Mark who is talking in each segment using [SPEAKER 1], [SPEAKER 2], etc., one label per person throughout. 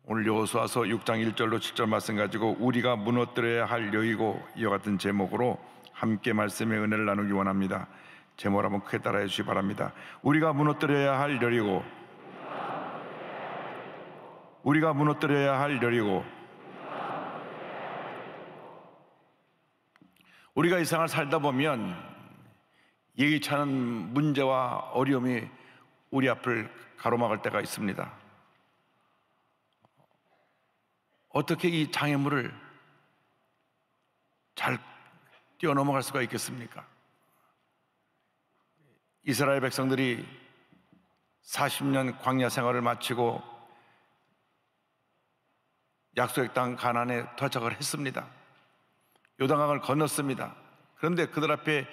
[SPEAKER 1] 오늘 여호수아서 6장 1절로 7절 말씀 가지고 우리가 무너뜨려야 할 여리고, 이와 같은 제목으로 함께 말씀의 은혜를 나누기 원합니다. 제목을 한번 크게 따라해 주시기 바랍니다. 우리가 무너뜨려야 할 여리고, 우리가 무너뜨려야 할 여리고. 우리가 이 세상을 살다 보면 예기치 않은 문제와 어려움이 우리 앞을 가로막을 때가 있습니다. 어떻게 이 장애물을 잘 뛰어넘어갈 수가 있겠습니까? 이스라엘 백성들이 40년 광야 생활을 마치고 약속의 땅 가나안에 도착을 했습니다. 요단강을 건넜습니다. 그런데 그들 앞에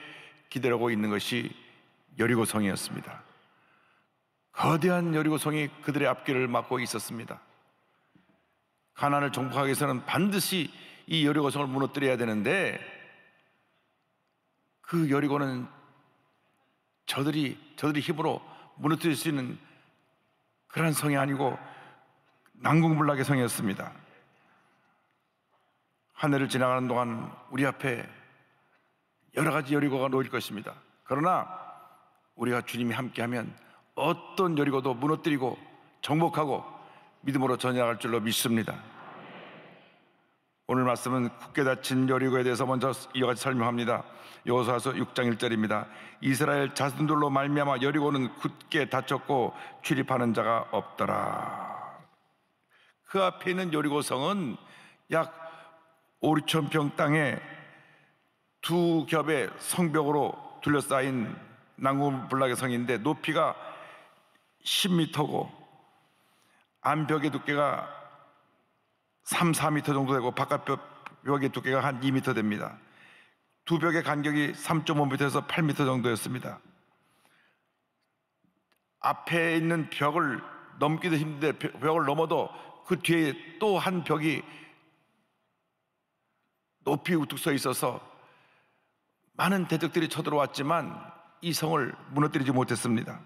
[SPEAKER 1] 기다리고 있는 것이 여리고성이었습니다. 거대한 여리고성이 그들의 앞길을 막고 있었습니다. 가나안을 정복하기 위해서는 반드시 이 여리고성을 무너뜨려야 되는데, 그 여리고는 저들이 힘으로 무너뜨릴 수 있는 그런 성이 아니고 난공불락의 성이었습니다. 하늘을 지나가는 동안 우리 앞에 여러 가지 여리고가 놓일 것입니다. 그러나 우리가 주님이 함께하면 어떤 여리고도 무너뜨리고 정복하고 믿음으로 전향할 줄로 믿습니다. 오늘 말씀은 굳게 닫힌 여리고에 대해서 먼저 이와 같이 설명합니다. 여호수아서 6장 1절입니다. 이스라엘 자손들로 말미암아 여리고는 굳게 닫혔고 출입하는 자가 없더라. 그 앞에 있는 여리고성은 약 5,000, 6,000평 땅에 두 겹의 성벽으로 둘러싸인 난공불락의 성인데, 높이가 10m고 안벽의 두께가 3, 4m 정도 되고 바깥벽의 두께가 한 2m 됩니다. 두 벽의 간격이 3.5m에서 8m 정도였습니다. 앞에 있는 벽을 넘기도 힘든데 벽을 넘어도 그 뒤에 또 한 벽이 높이 우뚝 서 있어서 많은 대적들이 쳐들어왔지만 이 성을 무너뜨리지 못했습니다.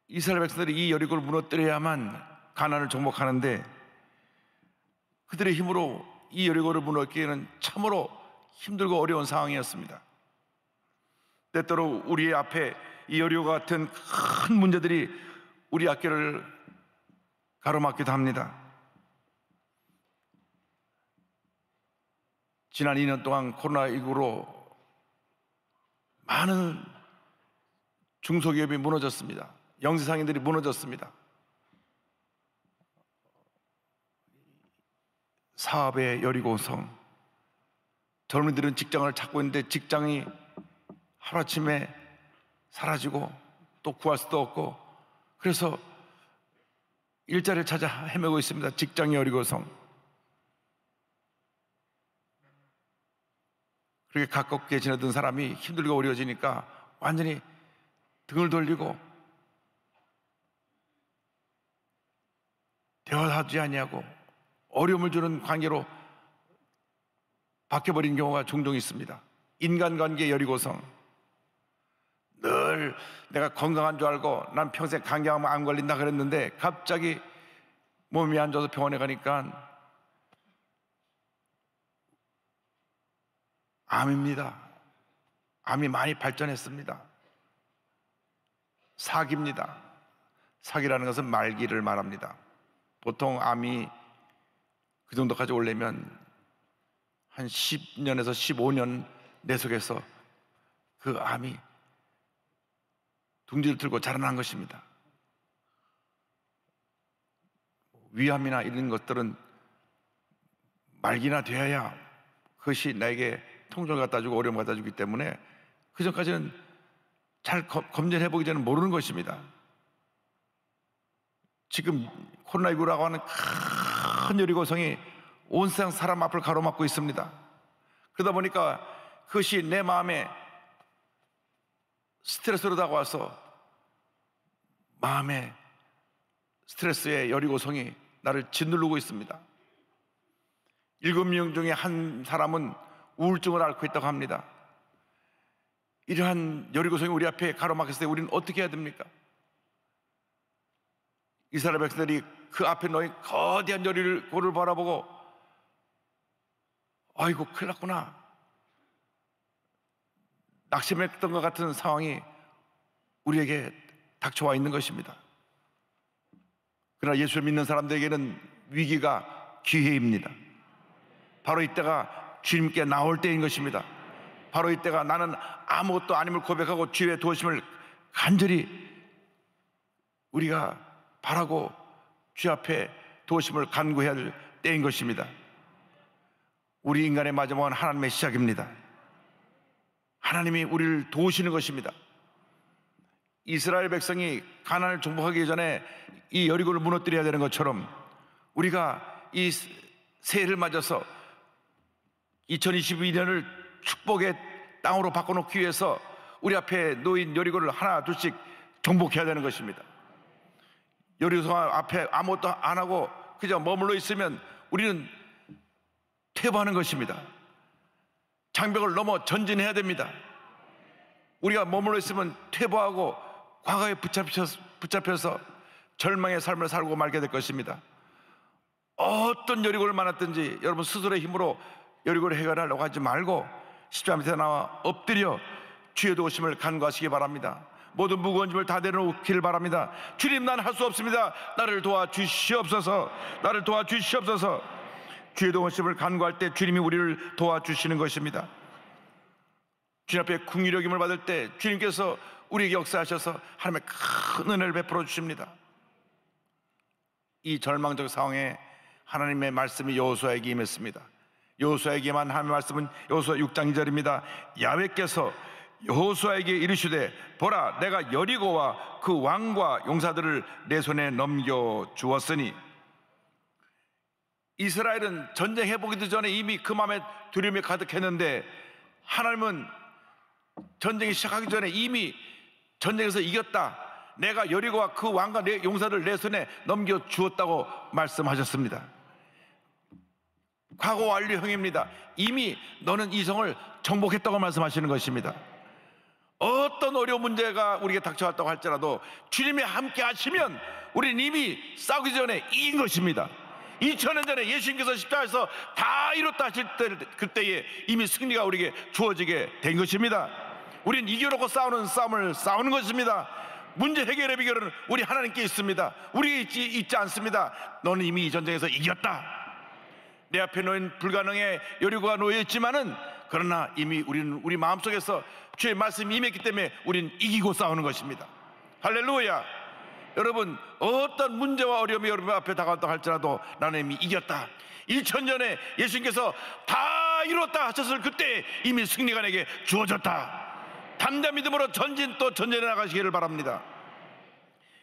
[SPEAKER 1] 이스라엘 백성들이 이 여리고를 무너뜨려야만 가나안을 정복하는데, 그들의 힘으로 이 여리고를 무너뜨리기에는 참으로 힘들고 어려운 상황이었습니다. 때때로 우리 앞에 이 여리고 같은 큰 문제들이 우리 앞길을 가로막기도 합니다. 지난 2년 동안 코로나19로 많은 중소기업이 무너졌습니다. 영세상인들이 무너졌습니다. 사업의 여리고성, 젊은이들은 직장을 찾고 있는데 직장이 하루아침에 사라지고 또 구할 수도 없고, 그래서 일자리를 찾아 헤매고 있습니다. 직장의 여리고성. 그렇게 가깝게 지내던 사람이 힘들고 어려워지니까 완전히 등을 돌리고 대화하지 아니하고 어려움을 주는 관계로 바뀌어버린 경우가 종종 있습니다. 인간관계 여리고성. 늘 내가 건강한 줄 알고 난 평생 감기하면 안 걸린다 그랬는데 갑자기 몸이 안 좋아서 병원에 가니까 암입니다. 암이 많이 발전했습니다. 사기입니다. 사기라는 것은 말기를 말합니다. 보통 암이 그 정도까지 오려면 한 10년에서 15년 내 속에서 그 암이 둥지를 들고 자라난 것입니다. 위암이나 이런 것들은 말기나 되어야 그것이 나에게 통증을 갖다 주고 어려움을 갖다 주기 때문에 그 전까지는 잘 검진해보기 전에 모르는 것입니다. 지금 코로나19라고 하는 큰 여리고성이 온 세상 사람 앞을 가로막고 있습니다. 그러다 보니까 그것이 내 마음에 스트레스로 다가와서 마음의 스트레스의 여리고성이 나를 짓누르고 있습니다. 7명 중에 한 사람은 우울증을 앓고 있다고 합니다. 이러한 여리고성이 우리 앞에 가로막혔을 때 우리는 어떻게 해야 됩니까? 이스라엘 백성들이 그 앞에 놓인 거대한 여리고를 바라보고 아이고 큰일 났구나, 낙심했던 것 같은 상황이 우리에게 닥쳐와 있는 것입니다. 그러나 예수를 믿는 사람들에게는 위기가 기회입니다. 바로 이때가 주님께 나올 때인 것입니다. 바로 이때가 나는 아무것도 아님을 고백하고 주의 도우심을 간절히 우리가 바라고 주 앞에 도우심을 간구해야 할 때인 것입니다. 우리 인간의 마지막은 하나님의 시작입니다. 하나님이 우리를 도우시는 것입니다. 이스라엘 백성이 가나안을 정복하기 전에 이 여리고를 무너뜨려야 되는 것처럼 우리가 이 새해를 맞아서 2022년을 축복의 땅으로 바꿔놓기 위해서 우리 앞에 놓인 여리고를 하나 둘씩 정복해야 되는 것입니다. 여리고 앞에 아무것도 안 하고 그저 머물러 있으면 우리는 퇴보하는 것입니다. 장벽을 넘어 전진해야 됩니다. 우리가 머물러 있으면 퇴보하고 과거에 붙잡혀서 절망의 삶을 살고 말게 될 것입니다. 어떤 여리고를 만났든지 여러분 스스로의 힘으로 여리고를 해결하려고 하지 말고 십자가 밑에 나와 엎드려 주의 도우심을 간구하시기 바랍니다. 모든 무거운 짐을 다 내려놓기를 바랍니다. 주님, 난 할 수 없습니다. 나를 도와주시옵소서. 나를 도와주시옵소서. 주의 도우심을 간구할 때 주님이 우리를 도와주시는 것입니다. 주님 앞에 긍휼의 여김을 받을 때 주님께서 우리에게 역사하셔서 하나님의 큰 은혜를 베풀어 주십니다. 이 절망적 상황에 하나님의 말씀이 여호수아에게 임했습니다. 여호수아에게만 하나님의 말씀은 여호수아 6장 2절입니다. 야훼께서 여호수아에게 이르시되 보라, 내가 여리고와 그 왕과 용사들을 내 손에 넘겨 주었으니. 이스라엘은 전쟁해보기도 전에 이미 그 마음에 두려움이 가득했는데 하나님은 전쟁이 시작하기 전에 이미 전쟁에서 이겼다, 내가 여리고와 그 왕과 내 용사를 내 손에 넘겨 주었다고 말씀하셨습니다. 과거 완료형입니다. 이미 너는 이 성을 정복했다고 말씀하시는 것입니다. 어떤 어려운 문제가 우리에게 닥쳐왔다고 할지라도 주님이 함께 하시면 우리는 이미 싸우기 전에 이긴 것입니다. 2000년 전에 예수님께서 십자가에서 다 이뤘다 하실 때, 그때에 이미 승리가 우리에게 주어지게 된 것입니다. 우리는 이겨놓고 싸우는 싸움을 싸우는 것입니다. 문제 해결의 비결은 우리 하나님께 있습니다. 우리에게 있지 않습니다. 너는 이미 이 전쟁에서 이겼다. 내 앞에 놓인 불가능의 여리고가 놓여있지만은 그러나 이미 우리는 우리 마음속에서 주의 말씀이 임했기 때문에 우리는 이기고 싸우는 것입니다. 할렐루야. 여러분, 어떤 문제와 어려움이 여러분 앞에 다가왔다 할지라도 나는 이미 이겼다. 2000년에 예수님께서 다 이뤘다 하셨을 그때 이미 승리가 내게 주어졌다. 담대한 믿음으로 전진 또 전진해 나가시기를 바랍니다.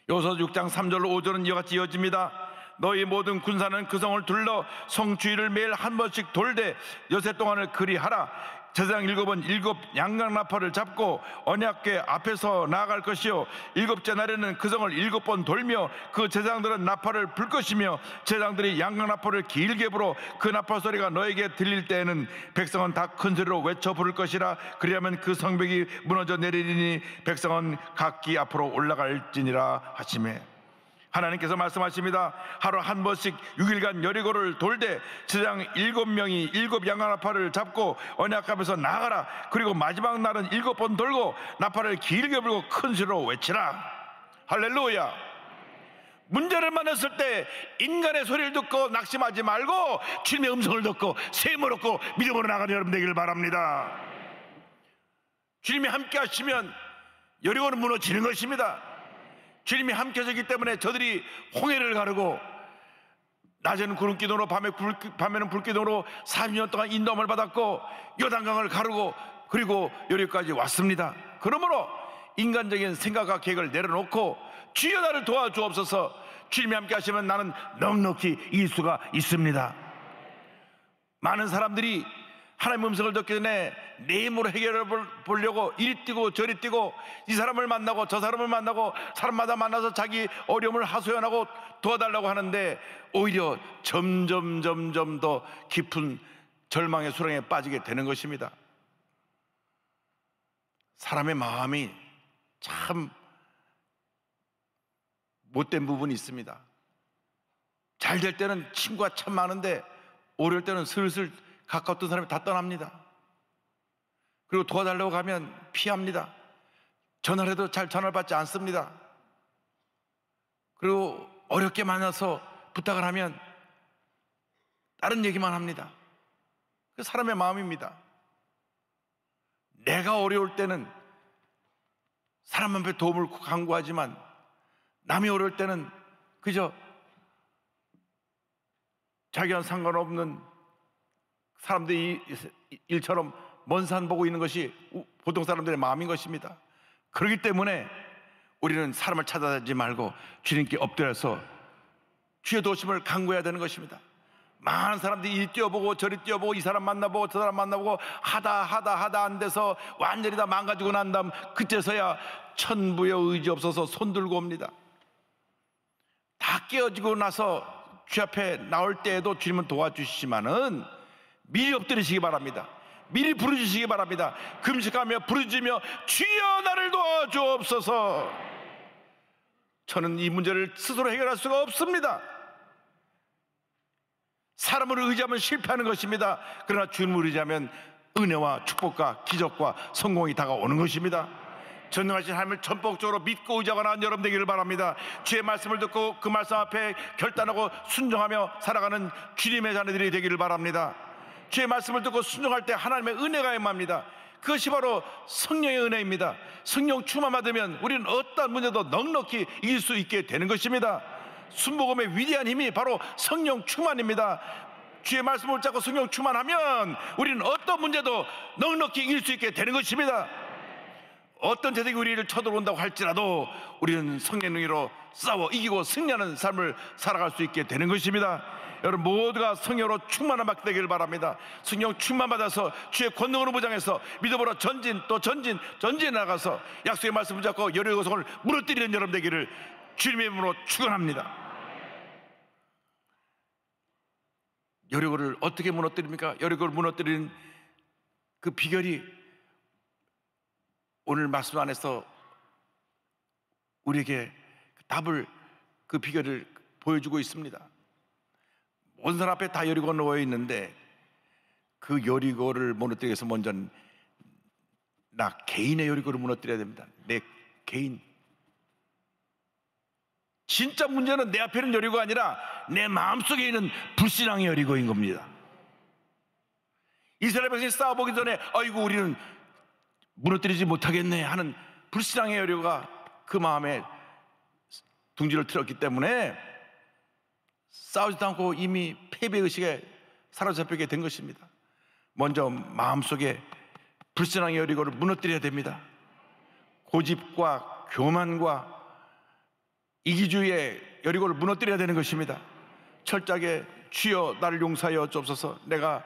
[SPEAKER 1] 여호수아 6장 3절로 5절은 이와 같이 이어집니다. 너희 모든 군사는 그 성을 둘러 성 주위를 매일 한 번씩 돌되 여세 동안을 그리하라. 제사장 7은 7 양강나팔을 잡고 언약궤 앞에서 나아갈 것이요, 7째 날에는 그 성을 7번 돌며 그 제사장들은 나팔을 불 것이며 제사장들이 양강나팔을 길게 불어 그 나팔 소리가 너에게 들릴 때에는 백성은 다 큰 소리로 외쳐 부를 것이라. 그리하면 그 성벽이 무너져 내리니 백성은 각기 앞으로 올라갈지니라 하시매. 하나님께서 말씀하십니다. 하루 한 번씩 6일간 여리고를 돌되 제사장 7명이 7 양강나팔을 잡고 언약 앞에서 나가라. 그리고 마지막 날은 7번 돌고 나팔을 길게 불고 큰 소리로 외치라. 할렐루야. 문제를 만났을 때 인간의 소리를 듣고 낙심하지 말고 주님의 음성을 듣고 셈을 얻고 믿음으로 나가는 여러분 되기를 바랍니다. 주님이 함께 하시면 여리고는 무너지는 것입니다. 주님이 함께 하셨기 때문에 저들이 홍해를 가르고 낮에는 구름기둥으로 밤에는 불기둥으로 40년 동안 인도함을 받았고 요단강을 가르고 그리고 여기까지 왔습니다. 그러므로 인간적인 생각과 계획을 내려놓고 주여 나를 도와주옵소서. 주님이 함께 하시면 나는 넉넉히 이길 수가 있습니다. 많은 사람들이 하나님의 음성을 듣기 전에 내 힘으로 해결해 보려고 이리 뛰고 저리 뛰고 이 사람을 만나고 저 사람을 만나고 사람마다 만나서 자기 어려움을 하소연하고 도와달라고 하는데 오히려 점점 더 깊은 절망의 수렁에 빠지게 되는 것입니다. 사람의 마음이 참 못된 부분이 있습니다. 잘 될 때는 친구가 참 많은데 어려울 때는 슬슬 가까웠던 사람이 다 떠납니다. 그리고 도와달라고 가면 피합니다. 전화를 해도 잘 전화를 받지 않습니다. 그리고 어렵게 만나서 부탁을 하면 다른 얘기만 합니다. 그 사람의 마음입니다. 내가 어려울 때는 사람 앞에 도움을 간구하지만 남이 어려울 때는 그저 자기와 상관없는 사람들이 일처럼 먼 산 보고 있는 것이 보통 사람들의 마음인 것입니다. 그렇기 때문에 우리는 사람을 찾아다니지 말고 주님께 엎드려서 주의 도우심을 간구해야 되는 것입니다. 많은 사람들이 이리 뛰어보고 저리 뛰어보고 이 사람 만나보고 저 사람 만나보고 하다 안 돼서 완전히 다 망가지고 난 다음 그때서야 천부여 의지 없어서 손 들고 옵니다. 다 깨어지고 나서 주 앞에 나올 때에도 주님은 도와주시지만은 미리 엎드리시기 바랍니다. 미리 부르짖으시기 바랍니다. 금식하며 부르짖으며 주여 나를 도와주옵소서. 저는 이 문제를 스스로 해결할 수가 없습니다. 사람을 의지하면 실패하는 것입니다. 그러나 주님을 의지하면 은혜와 축복과 기적과 성공이 다가오는 것입니다. 전능하신 하나님을 전폭적으로 믿고 의지하거나 여러분 되기를 바랍니다. 주의 말씀을 듣고 그 말씀 앞에 결단하고 순종하며 살아가는 주님의 자녀들이 되기를 바랍니다. 주의 말씀을 듣고 순종할 때 하나님의 은혜가 임합니다. 그것이 바로 성령의 은혜입니다. 성령 충만 받으면 우리는 어떠한 문제도 넉넉히 이길 수 있게 되는 것입니다. 순복음의 위대한 힘이 바로 성령 충만입니다. 주의 말씀을 붙잡고 성령 충만하면 우리는 어떤 문제도 넉넉히 이길 수 있게 되는 것입니다. 어떤 대적이 우리를 쳐들어온다고 할지라도 우리는 성령의 능력으로 싸워 이기고 승리하는 삶을 살아갈 수 있게 되는 것입니다. 여러분 모두가 성령으로 충만한 받게 되기를 바랍니다. 성령 충만 받아서 주의 권능으로 무장해서 믿음으로 전진 또 전진 나가서 약속의 말씀 붙잡고 여리고성을 무너뜨리는 여러분 되기를 주님의 이름으로 축원합니다. 여리고를 어떻게 무너뜨립니까? 여리고를 무너뜨리는 그 비결이 오늘 말씀 안에서 우리에게 답을 그 비결을 보여주고 있습니다. 온 사람 앞에 다 여리고가 놓여 있는데 그 여리고를 무너뜨리기 위해서 먼저 나 개인의 여리고를 무너뜨려야 됩니다. 내 개인. 진짜 문제는 내 앞에 있는 여리고가 아니라 내 마음속에 있는 불신앙의 여리고인 겁니다. 이스라엘 백성이 싸워보기 전에 아이고 우리는 무너뜨리지 못하겠네 하는 불신앙의 여리고가 그 마음에 둥지를 틀었기 때문에 싸우지도 않고 이미 패배의식에 사로잡히게 된 것입니다. 먼저 마음속에 불신앙의 여리고를 무너뜨려야 됩니다. 고집과 교만과 이기주의의 여리고를 무너뜨려야 되는 것입니다. 철저하게 주여 나를 용서하여 주옵소서. 내가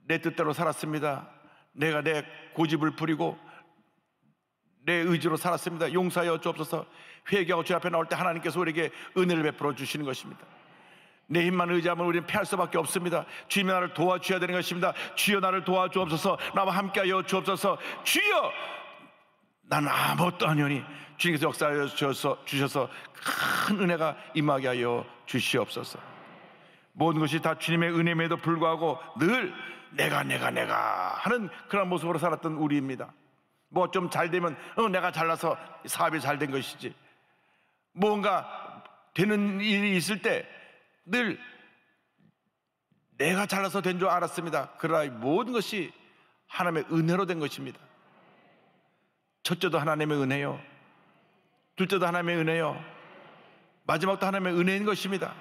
[SPEAKER 1] 내 뜻대로 살았습니다. 내가 내 고집을 부리고 내 의지로 살았습니다. 용서하여 주옵소서. 회개하고 주 앞에 나올 때 하나님께서 우리에게 은혜를 베풀어 주시는 것입니다. 내 힘만 의지하면 우리는 패할 수밖에 없습니다. 주님이 나를 도와주셔야 되는 것입니다. 주여 나를 도와주옵소서. 나와 함께하여 주옵소서. 주여 나는 아무것도 아니오니 주님께서 역사하여 주셔서 큰 은혜가 임하게 하여 주시옵소서. 모든 것이 다 주님의 은혜임에도 불구하고 늘 내가 하는 그런 모습으로 살았던 우리입니다. 뭐 좀 잘 되면 내가 잘나서 사업이 잘 된 것이지, 뭔가 되는 일이 있을 때 늘 내가 잘나서 된 줄 알았습니다. 그러나 모든 것이 하나님의 은혜로 된 것입니다. 첫째도 하나님의 은혜요, 둘째도 하나님의 은혜요, 마지막도 하나님의 은혜인 것입니다.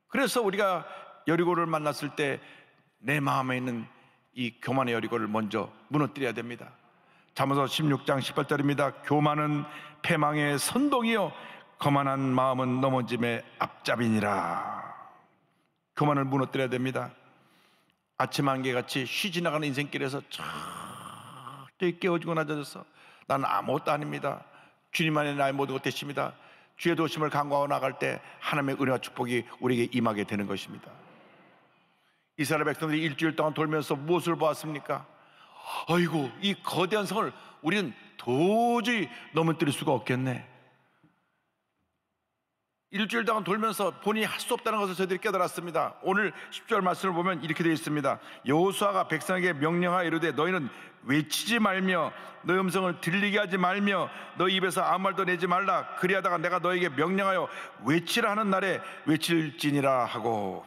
[SPEAKER 1] 그래서 우리가 여리고를 만났을 때 내 마음에 있는 이 교만의 여리고를 먼저 무너뜨려야 됩니다. 잠언서 16장 18절입니다. 교만은 패망의 선동이요 거만한 마음은 넘어짐의 앞잡이니라. 교만을 무너뜨려야 됩니다. 아침 안개같이 쉬지 나가는 인생길에서 절대 깨어지고 낮아져서 나는 아무것도 아닙니다, 주님만이 나의 모든 것 되십니다, 주의 도심을 간구하고 나갈 때 하나님의 은혜와 축복이 우리에게 임하게 되는 것입니다. 이스라엘 백성들이 일주일 동안 돌면서 무엇을 보았습니까? 아이고 이 거대한 성을 우리는 도저히 넘어뜨릴 수가 없겠네. 일주일 동안 돌면서 본인이 할 수 없다는 것을 저희들이 깨달았습니다. 오늘 10절 말씀을 보면 이렇게 되어 있습니다. 여호수아가 백성에게 명령하여 이르되 너희는 외치지 말며 너희 음성을 들리게 하지 말며 너희 입에서 아무 말도 내지 말라. 그리하다가 내가 너에게 명령하여 외치라 하는 날에 외칠지니라 하고,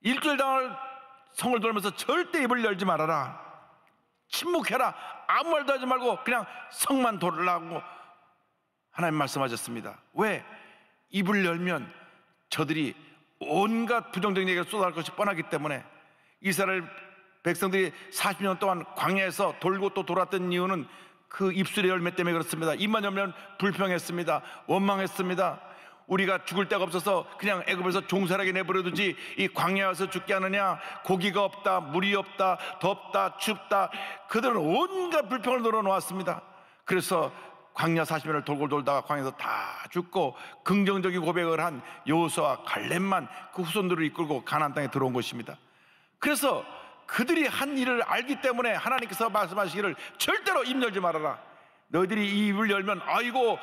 [SPEAKER 1] 일주일 동안 성을 돌면서 절대 입을 열지 말아라, 침묵해라, 아무 말도 하지 말고 그냥 성만 돌라고 하나님 말씀하셨습니다. 왜? 입을 열면 저들이 온갖 부정적인 얘기를 쏟아낼 것이 뻔하기 때문에. 이스라엘 백성들이 40년 동안 광야에서 돌고 또 돌았던 이유는 그 입술의 열매 때문에 그렇습니다. 입만 열면 불평했습니다. 원망했습니다. 우리가 죽을 데가 없어서 그냥 애굽에서 종살하게 내버려두지 이 광야에 와서 죽게 하느냐, 고기가 없다, 물이 없다, 덥다, 춥다, 그들은 온갖 불평을 늘어놓았습니다. 그래서 광야 40년을 돌고 돌다가 광야에서 다 죽고 긍정적인 고백을 한 여호수아와 갈렙만 그 후손들을 이끌고 가나안 땅에 들어온 것입니다. 그래서 그들이 한 일을 알기 때문에 하나님께서 말씀하시기를 절대로 입 열지 말아라. 너희들이 이 입을 열면 아이고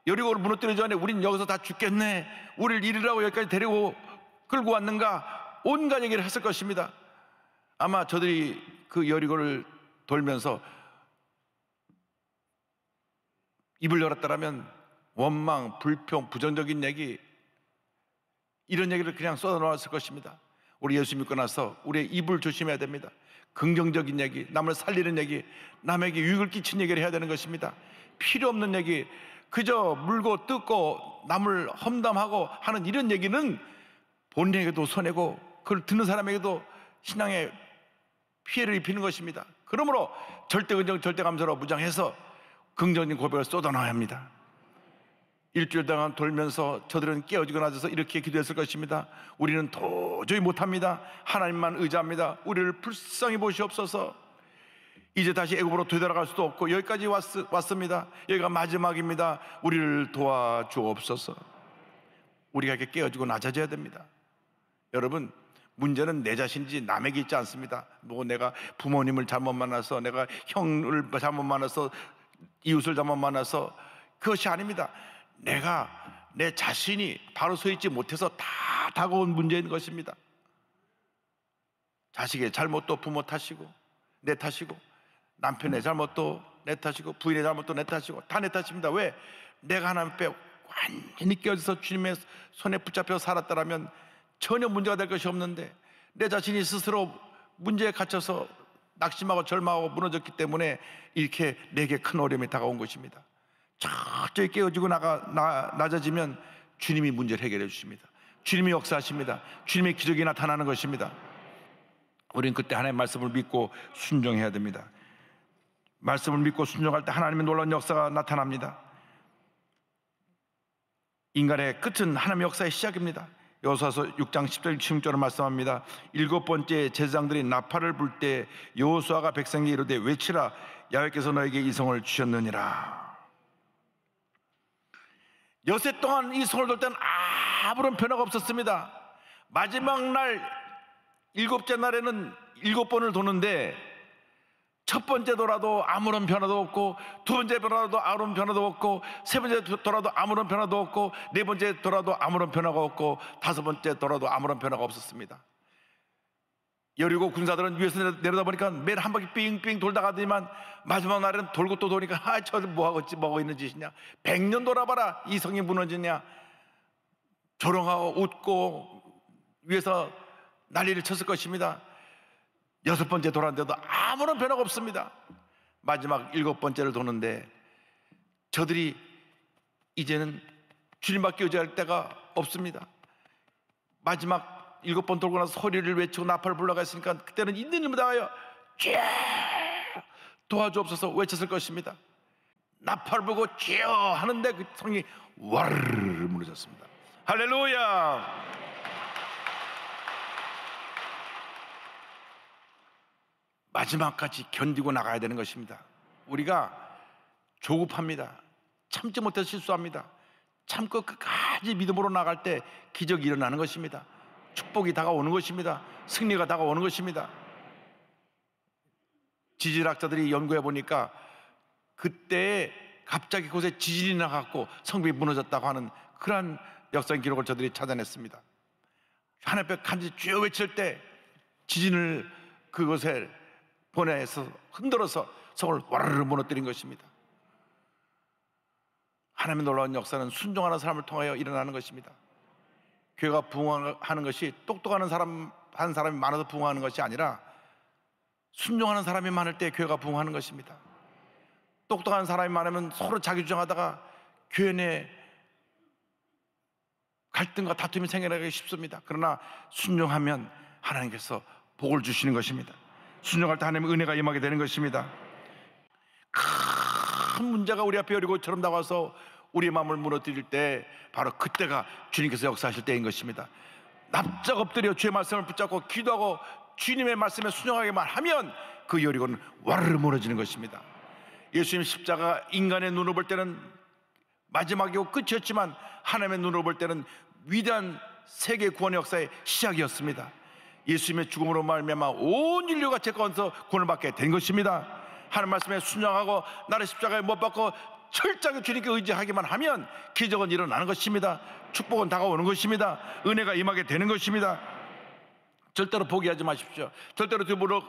[SPEAKER 1] 여리고를 무너뜨리기 전에 우린 여기서 다 죽겠네, 우리를 이리라고 여기까지 데리고 끌고 왔는가, 온갖 얘기를 했을 것입니다. 아마 저들이 그 여리고를 돌면서 입을 열었다라면 원망, 불평, 부정적인 얘기, 이런 얘기를 그냥 쏟아놓았을 것입니다. 우리 예수 믿고 나서 우리의 입을 조심해야 됩니다. 긍정적인 얘기, 남을 살리는 얘기, 남에게 유익을 끼친 얘기를 해야 되는 것입니다. 필요 없는 얘기, 그저 물고 뜯고 남을 험담하고 하는 이런 얘기는 본인에게도 손해고 그걸 듣는 사람에게도 신앙에 피해를 입히는 것입니다. 그러므로 절대 긍정, 절대 감사로 무장해서 긍정적인 고백을 쏟아놔야 합니다. 일주일 동안 돌면서 저들은 깨어지고 나서서 이렇게 기도했을 것입니다. 우리는 도저히 못합니다. 하나님만 의지합니다. 우리를 불쌍히 보시옵소서. 이제 다시 애굽으로 되돌아갈 수도 없고 여기까지 왔습니다. 여기가 마지막입니다. 우리를 도와주옵소서. 우리가 이렇게 깨어지고 낮아져야 됩니다. 여러분, 문제는 내 자신이지 남에게 있지 않습니다. 뭐 내가 부모님을 잘못 만나서, 내가 형을 잘못 만나서, 이웃을 잘못 만나서, 그것이 아닙니다. 내가 내 자신이 바로 서 있지 못해서 다 다가온 문제인 것입니다. 자식의 잘못도 부모 탓이고 내 탓이고, 남편의 잘못도 내 탓이고, 부인의 잘못도 내 탓이고, 다 내 탓입니다. 왜? 내가 하나님 앞에 완전히 깨어져서 주님의 손에 붙잡혀 살았다라면 전혀 문제가 될 것이 없는데, 내 자신이 스스로 문제에 갇혀서 낙심하고 절망하고 무너졌기 때문에 이렇게 내게 큰 어려움이 다가온 것입니다. 철저히 깨어지고 낮아지면 주님이 문제를 해결해 주십니다. 주님이 역사하십니다. 주님의 기적이 나타나는 것입니다. 우리는 그때 하나님의 말씀을 믿고 순종해야 됩니다. 말씀을 믿고 순종할 때 하나님의 놀라운 역사가 나타납니다. 인간의 끝은 하나님의 역사의 시작입니다. 여호수아서 6장 10절 16절을 말씀합니다. 일곱 번째 제사장들이 나팔을 불 때 여호수아가 백성에게 이르되 외치라, 야훼께서 너에게 이 성을 주셨느니라. 여세 동안 이 성을 돌 때는 아무런 변화가 없었습니다. 마지막 날 일곱째 날에는 7번을 도는데 첫 번째 돌아도 아무런 변화도 없고, 두 번째 돌아도 아무런 변화도 없고, 세 번째 돌아도 아무런 변화도 없고, 네 번째 돌아도 아무런 변화가 없고, 다섯 번째 돌아도 아무런 변화가 없었습니다. 여리고 군사들은 위에서 내려다 보니까 매일 한 바퀴 삥삥 돌다 가더니만 마지막 날에는 돌고 또 도니까 저들 뭐하고 있는 짓이냐, 100년 돌아봐라 이 성이 무너지냐, 조롱하고 웃고 위에서 난리를 쳤을 것입니다. 여섯 번째 돌았는데도 아무런 변화가 없습니다. 마지막 7번째를 도는데 저들이 이제는 주님밖에 의지할 데가 없습니다. 마지막 7번 돌고 나서 소리를 외치고 나팔을 불러가 했으니까 그때는 있는 힘을 다하여 도와주옵소서 외쳤을 것입니다. 나팔을 불고 쥐어 하는데 그 성이 와르르 무너졌습니다. 할렐루야. 마지막까지 견디고 나가야 되는 것입니다. 우리가 조급합니다. 참지 못해서 실수합니다. 참고 끝까지 믿음으로 나갈 때 기적이 일어나는 것입니다. 축복이 다가오는 것입니다. 승리가 다가오는 것입니다. 지질학자들이 연구해 보니까 그때 갑자기 곳에 지진이 나갖고 성벽이 무너졌다고 하는 그러한 역사의 기록을 저들이 찾아냈습니다. 하나님 앞에 간절히 주여 외칠 때 지진을 그곳에 보내서 흔들어서 성을 와르르 무너뜨린 것입니다. 하나님의 놀라운 역사는 순종하는 사람을 통하여 일어나는 것입니다. 교회가 부흥하는 것이 똑똑한 사람 한 사람이 많아서 부흥하는 것이 아니라 순종하는 사람이 많을 때 교회가 부흥하는 것입니다. 똑똑한 사람이 많으면 서로 자기 주장하다가 교회 내 갈등과 다툼이 생겨나기 쉽습니다. 그러나 순종하면 하나님께서 복을 주시는 것입니다. 순종할 때 하나님의 은혜가 임하게 되는 것입니다. 큰 문제가 우리 앞에 여리고처럼 나와서 우리의 마음을 무너뜨릴 때 바로 그때가 주님께서 역사하실 때인 것입니다. 납작 엎드려 주의 말씀을 붙잡고 기도하고 주님의 말씀에 순종하기만 하면 그 여리고는 와르르 무너지는 것입니다. 예수님 십자가 인간의 눈으로 볼 때는 마지막이고 끝이었지만 하나님의 눈으로 볼 때는 위대한 세계 구원의 역사의 시작이었습니다. 예수님의 죽음으로 말미암아 온 인류가 죄가운데서 구원을 받게 된 것입니다. 하나님 말씀에 순종하고 나를 십자가에 못 박고 철저하게 주님께 의지하기만 하면 기적은 일어나는 것입니다. 축복은 다가오는 것입니다. 은혜가 임하게 되는 것입니다. 절대로 포기하지 마십시오. 절대로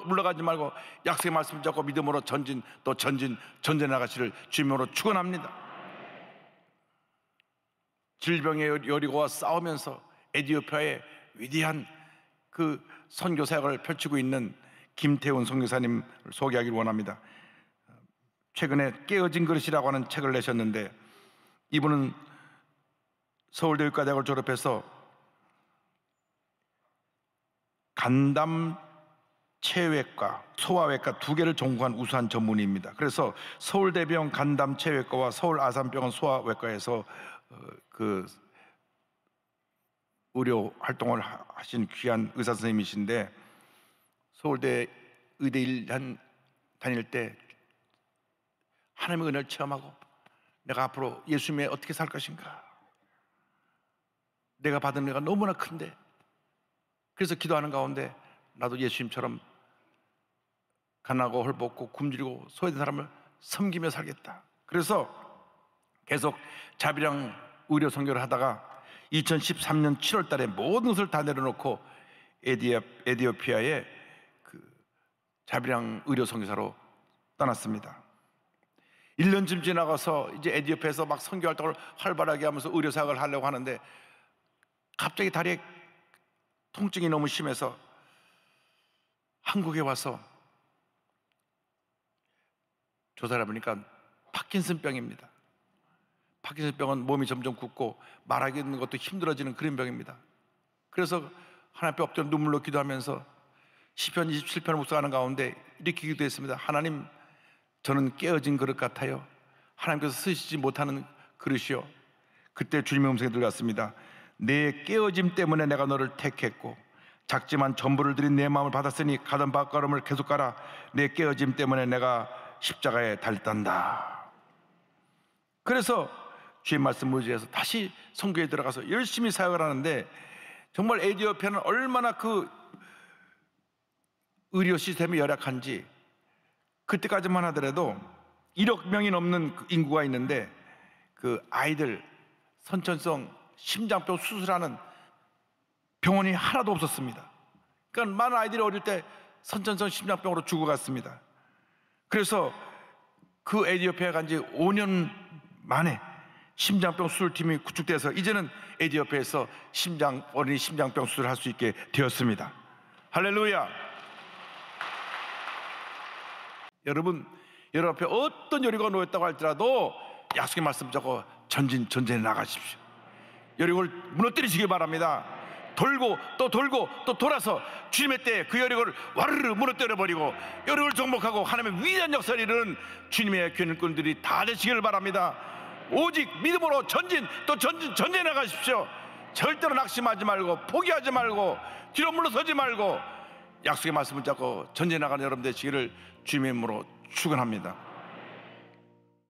[SPEAKER 1] 물러가지 말고 약속의 말씀 잡고 믿음으로 전진 또 전진해 나가시를 주님으로 축원합니다. 질병의 여리고와 싸우면서 에티오피아의 위대한 그 선교 사역을 펼치고 있는 김태훈 선교사님을 소개하기를 원합니다. 최근에 깨어진 그릇이라고 하는 책을 내셨는데 이분은 서울대 의과대학을 졸업해서 간담 체외과, 소아외과 두 개를 전공한 우수한 전문의입니다. 그래서 서울대병원 간담 체외과와 서울 아산병원 소아외과에서 그 의료 활동을 하신 귀한 의사 선생님이신데 서울대 의대 1년 다닐 때 하나님의 은혜를 체험하고 내가 앞으로 예수님에 어떻게 살 것인가, 내가 받은 은혜가 너무나 큰데, 그래서 기도하는 가운데 나도 예수님처럼 가난하고 헐벗고 굶주리고 소외된 사람을 섬기며 살겠다. 그래서 계속 자비랑 의료 선교를 하다가 2013년 7월 달에 모든 것을 다 내려놓고 에티오피아의 그 자비랑 의료 선교사로 떠났습니다. 1년쯤 지나가서 이제 에티오피아에서 막 선교 활동을 활발하게 하면서 의료 사역을 하려고 하는데 갑자기 다리에 통증이 너무 심해서 한국에 와서 조사를 해보니까 파킨슨병입니다. 파킨슨병은 몸이 점점 굳고 말하는 것도 힘들어지는 그런 병입니다. 그래서 하나님 앞에 엎드려 눈물로 기도하면서 시편 27편을 묵상하는 가운데 이렇게 기도했습니다. 하나님, 저는 깨어진 그릇 같아요. 하나님께서 쓰시지 못하는 그릇이요. 그때 주님의 음성이 들렸습니다. 내 깨어짐 때문에 내가 너를 택했고 작지만 전부를 들인 내 마음을 받았으니 가던 발걸음을 계속 가라. 내 깨어짐 때문에 내가 십자가에 달단다. 그래서 주의 말씀을 의지해서 다시 선교에 들어가서 열심히 사역을 하는데 정말 에티오피아는 얼마나 그 의료 시스템이 열악한지, 그때까지만 하더라도 1억 명이 넘는 그 인구가 있는데 그 아이들 선천성 심장병 수술하는 병원이 하나도 없었습니다. 그러니까 많은 아이들이 어릴 때 선천성 심장병으로 죽어갔습니다. 그래서 그 에티오피아에 간 지 5년 만에 심장병 수술팀이 구축돼서 이제는 에티오피아에서 어린이 심장병 수술을 할 수 있게 되었습니다. 할렐루야. 여러분 앞에 어떤 여리고가 놓였다고 할지라도 약속의 말씀 잡고 전진해 나가십시오. 여리고를 무너뜨리시기 바랍니다. 돌고 또 돌아서 주님의 때에 그 여리고를 와르르 무너뜨려버리고 여리고를 정복하고 하나님의 위대한 역사를 이루는 주님의 교인꾼들이 다 되시기를 바랍니다. 오직 믿음으로 전진해 나가십시오. 절대로 낙심하지 말고 포기하지 말고 뒤로 물러서지 말고 약속의 말씀을 잡고 전진해 나가는 여러분 되시기를 주님의 이름으로 축원합니다.